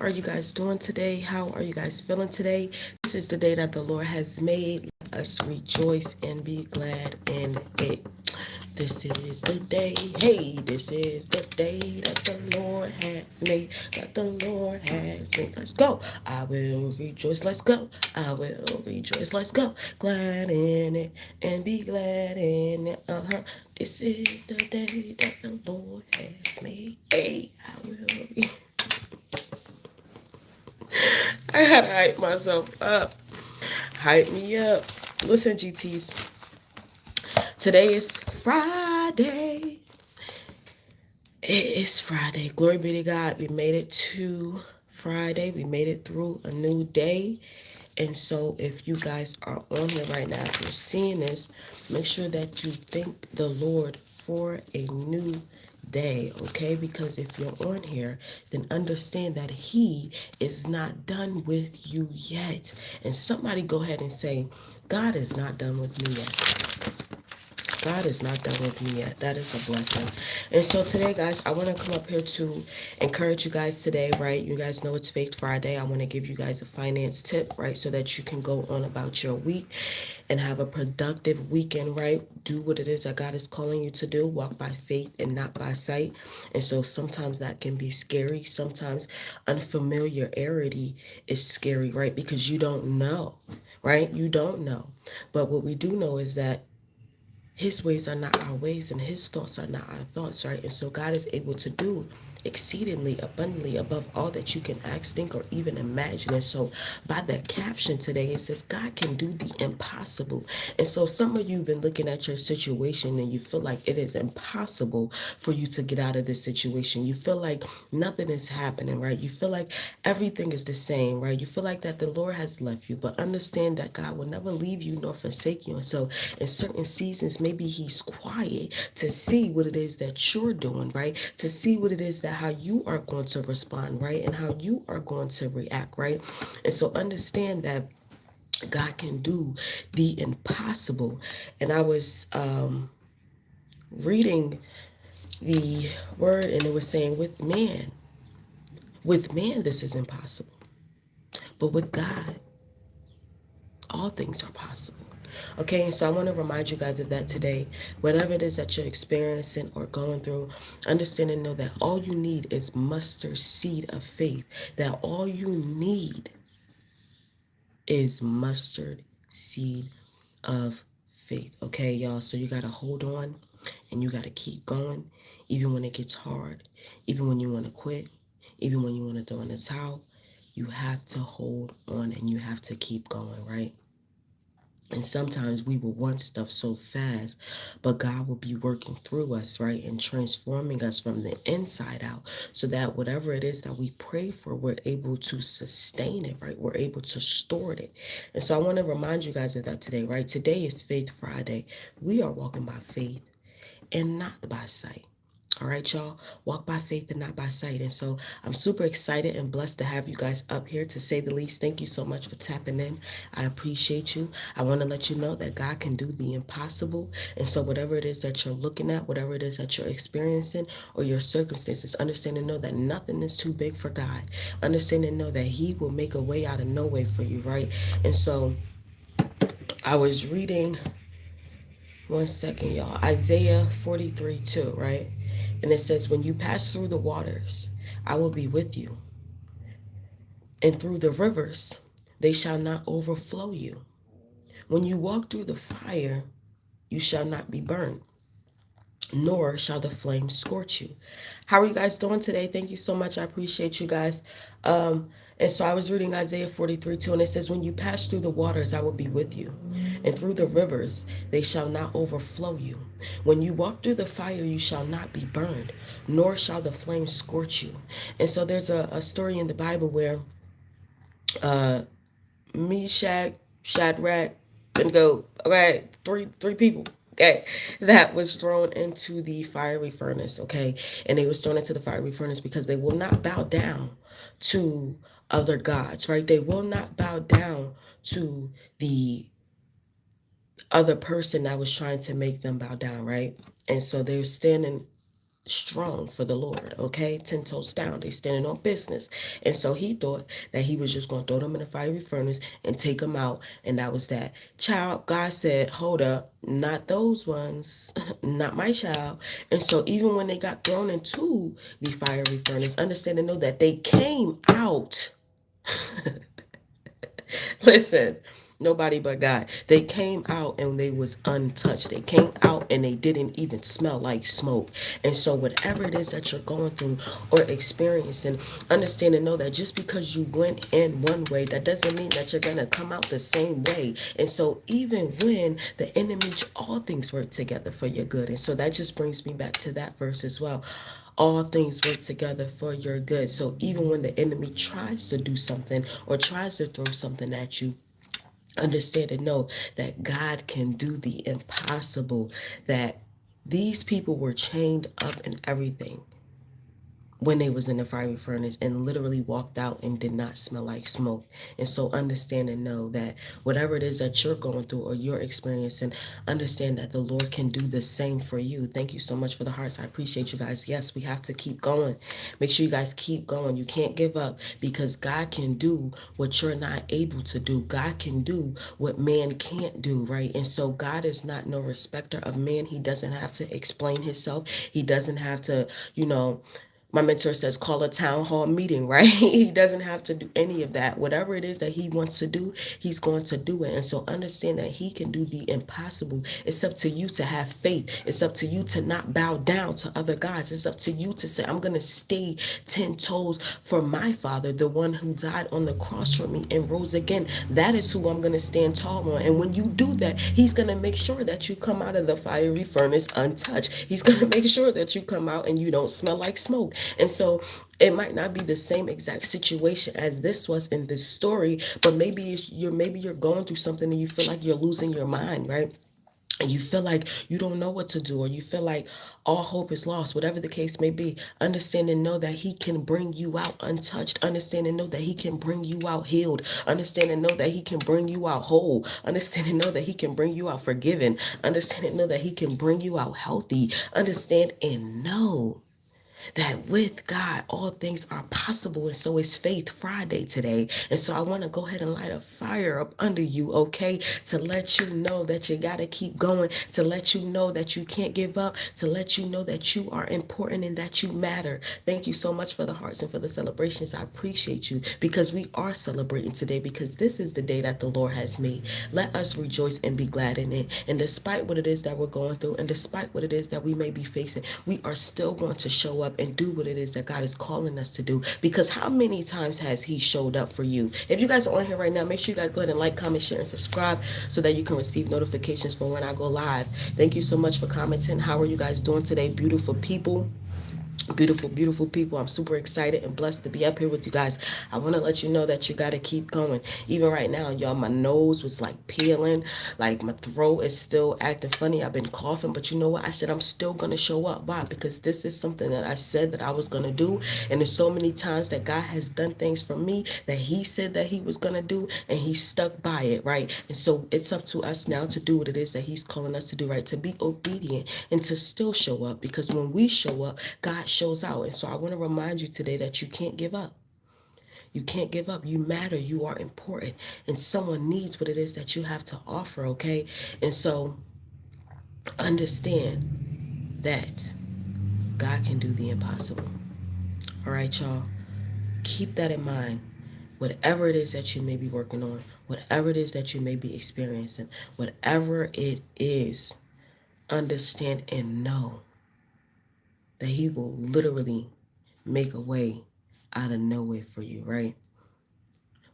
are you guys doing today? How are you guys feeling today? This is the day that the Lord has made. Let us rejoice and be glad in it. This is the day, hey, this is the day that the Lord has made, that the Lord has made. Let's go. I will rejoice, let's go. I will rejoice, let's go. Glad in it and be glad in it. This is the day that the Lord has made. Hey, I will rejoice. I gotta hype myself up. Hype me up. Listen, GTs. Today is Friday. It is Friday. Glory be to God. We made it to Friday. We made it through a new day. And so if you guys are on here right now, if you're seeing this, make sure that you thank the Lord for a new day, okay? Because if you're on here, then understand that he is not done with you yet. And somebody go ahead and say, God is not done with me yet. God is not done with me yet. That is a blessing. And so today, guys, I want to come up here to encourage you guys today, right? You guys know it's Faith Friday. I want to give you guys a finance tip, right? So that you can go on about your week and have a productive weekend, right? Do what it is that God is calling you to do. Walk by faith and not by sight. And so sometimes that can be scary. Sometimes unfamiliarity is scary, right? Because you don't know, right? You don't know. But what we do know is that his ways are not our ways, and his thoughts are not our thoughts, right? And so God is able to do exceedingly abundantly above all that you can ask, think, or even imagine. And so by that caption today, it says God can do the impossible. And so some of you have been looking at your situation and you feel like it is impossible for you to get out of this situation. You feel like nothing is happening, right? You feel like everything is the same, right? You feel like that the Lord has left you, but understand that God will never leave you nor forsake you. And so in certain seasons, maybe he's quiet to see what it is that you're doing, right? To see what it is that how you are going to respond, right? And how you are going to react, right? And so understand that God can do the impossible. And I was reading the word and it was saying with man this is impossible. But with God, all things are possible. Okay, and so I want to remind you guys of that today. Whatever it is that you're experiencing or going through, understand and know that all you need is mustard seed of faith. That all you need is mustard seed of faith. Okay, y'all. So you got to hold on and you got to keep going, even when it gets hard, even when you want to quit, even when you want to throw in the towel. You have to hold on and you have to keep going, right? And sometimes we will want stuff so fast, but God will be working through us, right? And transforming us from the inside out so that whatever it is that we pray for, we're able to sustain it, right? We're able to store it. And so I want to remind you guys of that today, right? Today is Faith Friday. We are walking by faith and not by sight. All right, y'all. Walk by faith and not by sight. And so I'm super excited and blessed to have you guys up here, to say the least. Thank you so much for tapping in. I appreciate you. I want to let you know that God can do the impossible. And so whatever it is that you're looking at, whatever it is that you're experiencing or your circumstances, understand and know that nothing is too big for God. Understand and know that he will make a way out of no way for you, right? And so I was reading, one second, y'all, Isaiah 43:2, right? And it says, when you pass through the waters, I will be with you. And through the rivers, they shall not overflow you. When you walk through the fire, you shall not be burned, nor shall the flames scorch you. How are you guys doing today? Thank you so much. I appreciate you guys. And so I was reading Isaiah 43:2, and it says, when you pass through the waters, I will be with you. And through the rivers, they shall not overflow you. When you walk through the fire, you shall not be burned, nor shall the flames scorch you. And so there's a story in the Bible where uh, Meshach, Shadrach, and go, okay, three people, okay, that was thrown into the fiery furnace, okay, and they was thrown into the fiery furnace because they will not bow down to other gods, right? They will not bow down to the other person that was trying to make them bow down, right? And so they're standing strong for the Lord, okay? 10 toes down. They standing on business. And so he thought that he was just going to throw them in a fiery furnace and take them out. And that was that. Child, God said, hold up, not those ones, not my child. And so even when they got thrown into the fiery furnace, understand and know that they came out. Listen, nobody but God. They came out and they was untouched. They came out and they didn't even smell like smoke. And so whatever it is that you're going through or experiencing, understand and know that just because you went in one way, that doesn't mean that you're going to come out the same way. And so even when the enemy, all things work together for your good. And so that just brings me back to that verse as well. All things work together for your good. So even when the enemy tries to do something or tries to throw something at you, understand and know that God can do the impossible, that these people were chained up and everything when they was in the fiery furnace and literally walked out and did not smell like smoke. And so understand and know that whatever it is that you're going through or you're experiencing, understand that the Lord can do the same for you. Thank you so much for the hearts. I appreciate you guys. Yes, we have to keep going. Make sure you guys keep going. You can't give up, because God can do what you're not able to do. God can do what man can't do, right? And so God is not no respecter of man. He doesn't have to explain himself. He doesn't have to, my mentor says, call a town hall meeting, right? He doesn't have to do any of that. Whatever it is that he wants to do, he's going to do it. And so understand that he can do the impossible. It's up to you to have faith. It's up to you to not bow down to other gods. It's up to you to say, I'm going to stay 10 toes for my Father, the one who died on the cross for me and rose again. That is who I'm going to stand tall on. And when you do that, he's going to make sure that you come out of the fiery furnace untouched. He's going to make sure that you come out and you don't smell like smoke. And so it might not be the same exact situation as this was in this story, but maybe you're going through something and you feel like you're losing your mind, right? And you feel like you don't know what to do, or you feel like all hope is lost, whatever the case may be. Understand and know that he can bring you out untouched. Understand and know that he can bring you out healed. Understand and know that he can bring you out whole. Understand and know that he can bring you out forgiven. Understand and know that he can bring you out healthy. Understand and know that with God, all things are possible. And so it's Faith Friday today. And so I want to go ahead and light a fire up under you, okay? To let you know that you got to keep going, to let you know that you can't give up, to let you know that you are important and that you matter. Thank you so much for the hearts and for the celebrations. I appreciate you, because we are celebrating today, because this is the day that the Lord has made. Let us rejoice and be glad in it. And despite what it is that we're going through, and despite what it is that we may be facing, we are still going to show up and do what it is that God is calling us to do. Because how many times has he showed up for you? If you guys are on here right now, make sure you guys go ahead and like, comment, share, and subscribe so that you can receive notifications for when I go live. Thank you so much for commenting. How are you guys doing today, beautiful people? Beautiful people. I'm super excited and blessed to be up here with you guys. I want to let you know that you got to keep going. Even right now, y'all, my nose was like peeling, like my throat is still acting funny. I've been coughing, but you know what? I said I'm still going to show up. Why? Because this is something that I said that I was going to do. And there's so many times that God has done things for me that he said that he was going to do, and he stuck by it, right? And so it's up to us now to do what it is that he's calling us to do, right? To be obedient and to still show up, because when we show up, God shows out. And so I want to remind you today that you can't give up. You can't give up. You matter. You are important. And someone needs what it is that you have to offer, okay? And so understand that God can do the impossible. All right, y'all? Keep that in mind. Whatever it is that you may be working on, whatever it is that you may be experiencing, whatever it is, understand and know that he will literally make a way out of nowhere for you, right?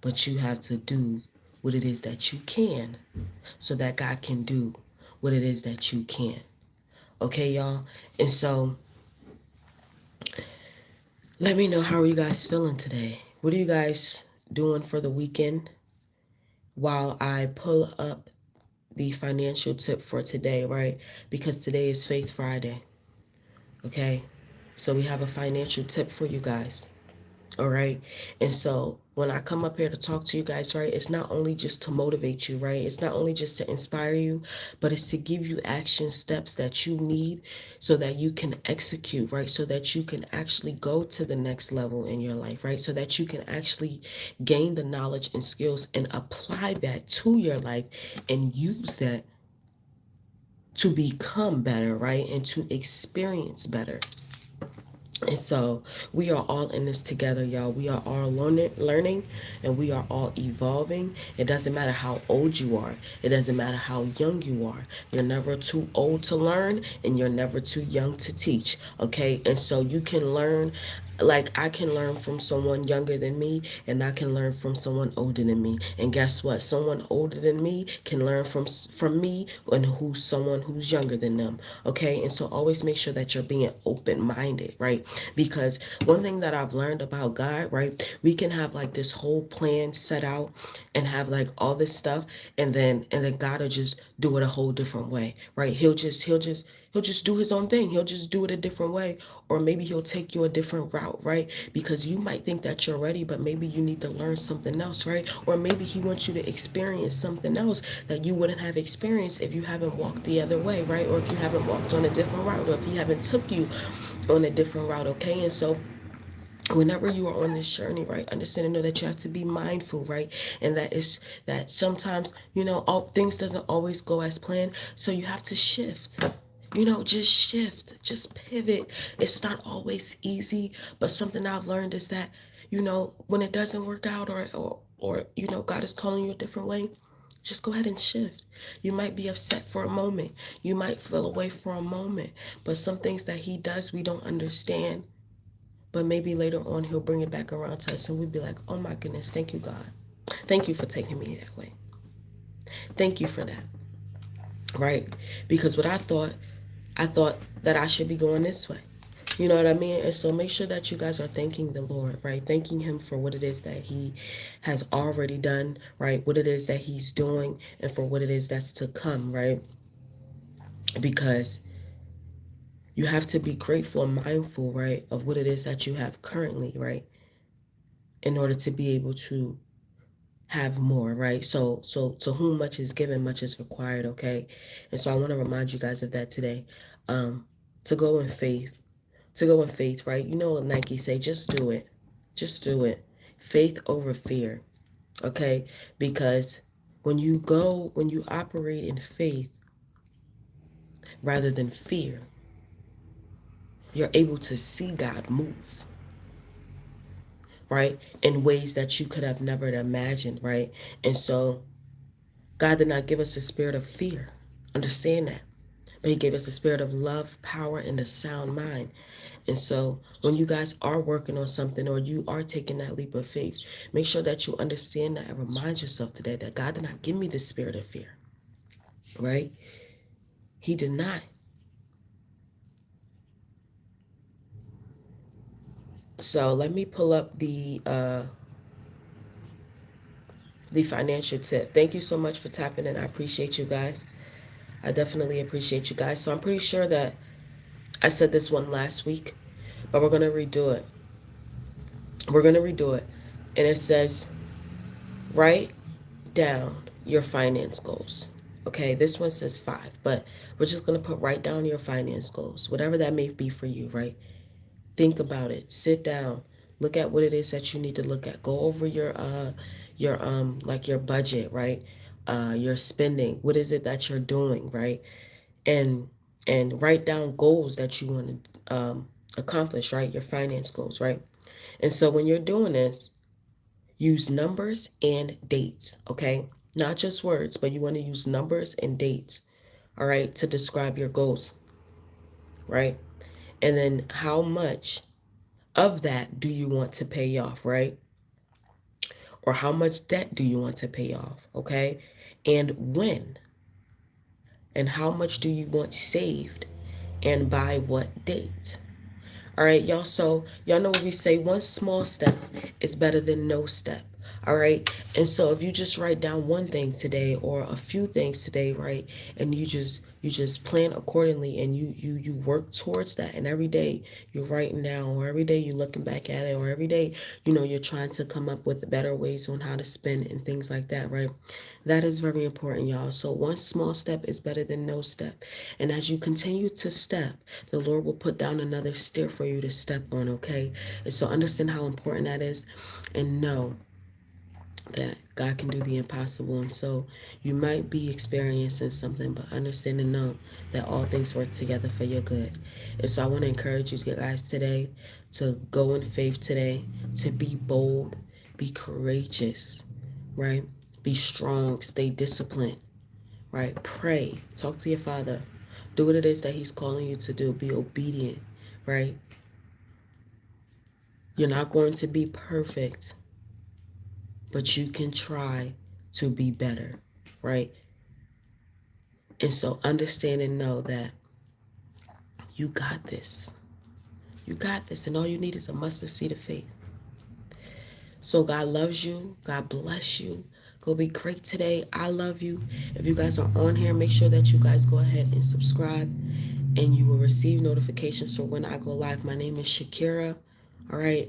But you have to do what it is that you can so that God can do what it is that you can. Okay, y'all? And so let me know, how are you guys feeling today? What are you guys doing for the weekend? While I pull up the financial tip for today, right? Because today is Faith Friday. Okay? So we have a financial tip for you guys. All right. And so when I come up here to talk to you guys, right, it's not only just to motivate you, right? It's not only just to inspire you, but it's to give you action steps that you need so that you can execute, right? So that you can actually go to the next level in your life, right? So that you can actually gain the knowledge and skills and apply that to your life and use that to become better, right? And to experience better. And so we are all in this together, y'all. We are all learning, and we are all evolving. It doesn't matter how old you are. It doesn't matter how young you are. You're never too old to learn, and you're never too young to teach. Okay, and so you can learn. Like I can learn from someone younger than me, and I can learn from someone older than me. And guess what? Someone older than me can learn from me and who's someone who's younger than them. Okay, and so always make sure that you're being open-minded, right? Because one thing that I've learned about God, right? We can have like this whole plan set out and have like all this stuff, and then God will just do it a whole different way, right? He'll just do his own thing. He'll just do it a different way, or maybe he'll take you a different route, right? Because you might think that you're ready, but maybe you need to learn something else, right? Or maybe he wants you to experience something else that you wouldn't have experienced if you haven't walked the other way, right? Or if you haven't walked on a different route, or if he haven't took you on a different route, okay? And so whenever you are on this journey, right, understand and know that you have to be mindful, right? And that is that sometimes, all things doesn't always go as planned, so you have to shift. Just shift, just pivot. It's not always easy, but something I've learned is that, when it doesn't work out, or God is calling you a different way, just go ahead and shift. You might be upset for a moment. You might feel away for a moment, but some things that he does, we don't understand, but maybe later on he'll bring it back around to us and we'll be like, oh my goodness, thank you, God. Thank you for taking me that way. Thank you for that. Right? Because what I thought that I should be going this way. You know what I mean? And so make sure that you guys are thanking the Lord, right? Thanking him for what it is that he has already done, right? What it is that he's doing, and for what it is that's to come, right? Because you have to be grateful and mindful, right, of what it is that you have currently, right? In order to be able to have more, right? So to whom much is given, much is required, okay? And so I want to remind you guys of that today. Um, to go in faith, right? You know what Nike say, just do it. Just do it. Faith over fear, okay? Because when you operate in faith rather than fear, you're able to see God move, right? In ways that you could have never imagined, right? And so God did not give us a spirit of fear. Understand that. But he gave us a spirit of love, power, and a sound mind. And so when you guys are working on something or you are taking that leap of faith, make sure that you understand that and remind yourself today that God did not give me the spirit of fear, right? He did not. So let me pull up the financial tip. Thank you so much for tapping in. I appreciate you guys. I definitely appreciate you guys. So I'm pretty sure that I said this one last week, but we're going to redo it. We're going to redo it. And it says, write down your finance goals. Okay, this one says 5, but we're just going to put write down your finance goals, whatever that may be for you, right? Think about it. Sit down. Look at what it is that you need to look at. Go over your like your budget, right? Your spending. What is it that you're doing, right? And write down goals that you want to accomplish, right? Your finance goals, right? And so when you're doing this, use numbers and dates, okay? Not just words, but you want to use numbers and dates, all right, to describe your goals, right? And then how much of that do you want to pay off, right? Or how much debt do you want to pay off, okay? And when? And how much do you want saved? And by what date? All right, y'all. So y'all know what we say, one small step is better than no step. All right. And so if you just write down one thing today or a few things today, right? And you you just plan accordingly, and you work towards that. And every day you're writing down, or every day you're looking back at it, or every day, you're trying to come up with better ways on how to spend and things like that, right? That is very important, y'all. So one small step is better than no step. And as you continue to step, the Lord will put down another stair for you to step on, okay? And so understand how important that is, and know that God can do the impossible. And so you might be experiencing something, but understand and know that all things work together for your good. And so I want to encourage you guys today to go in faith today, to be bold, be courageous, right? Be strong, stay disciplined, right? Pray, talk to your Father, do what it is that He's calling you to do, be obedient, right? You're not going to be perfect, but you can try to be better, right? And so understand and know that you got this. You got this. And all you need is a mustard seed of faith. So God loves you. God bless you. Go be great today. I love you. If you guys are on here, make sure that you guys go ahead and subscribe, and you will receive notifications for when I go live. My name is Shakira. All right.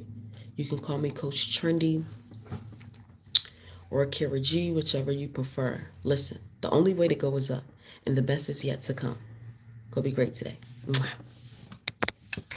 You can call me Coach Trendy or Kira G, whichever you prefer. Listen, the only way to go is up, and the best is yet to come. Go be great today. Mwah.